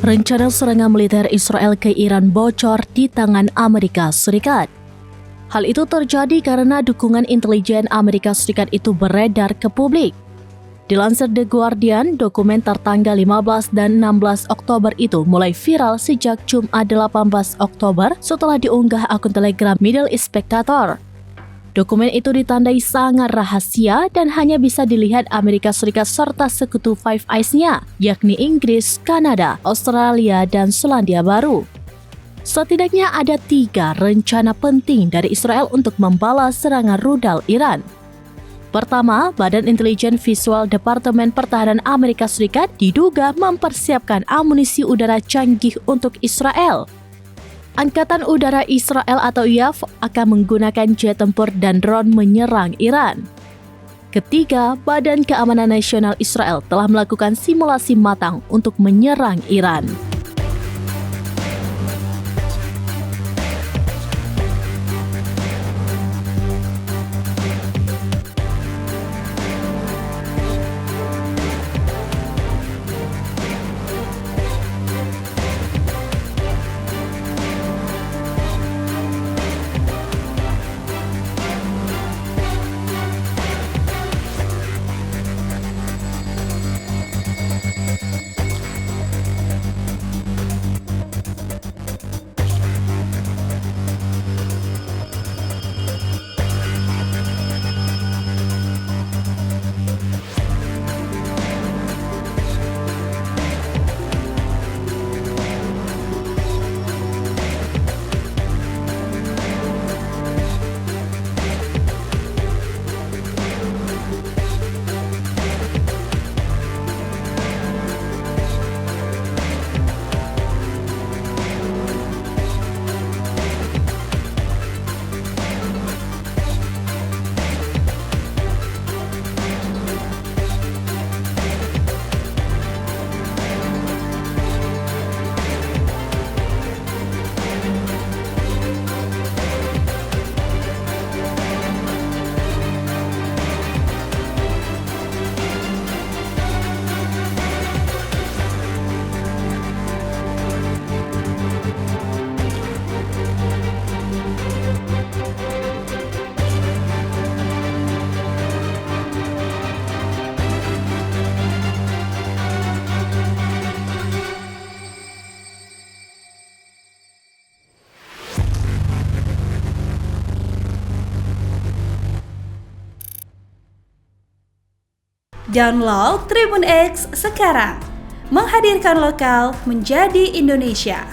Rencana serangan militer Israel ke Iran bocor di tangan Amerika Serikat. Hal itu terjadi karena dukungan intelijen Amerika Serikat itu beredar ke publik. Dilansir The Guardian, dokumen tertanggal 15 dan 16 Oktober itu mulai viral sejak Jumat 18 Oktober setelah diunggah akun Telegram Middle East Spectator. Dokumen itu ditandai sangat rahasia dan hanya bisa dilihat Amerika Serikat serta sekutu Five Eyes-nya, yakni Inggris, Kanada, Australia, dan Selandia Baru. Setidaknya ada 3 rencana penting dari Israel untuk membalas serangan rudal Iran. Pertama, Badan Intelijen Visual Departemen Pertahanan Amerika Serikat diduga mempersiapkan amunisi udara canggih untuk Israel. Angkatan Udara Israel atau IAF akan menggunakan jet tempur dan drone menyerang Iran. Ketiga, Badan Keamanan Nasional Israel telah melakukan simulasi matang untuk menyerang Iran. Download Tribun X sekarang, menghadirkan lokal menjadi Indonesia.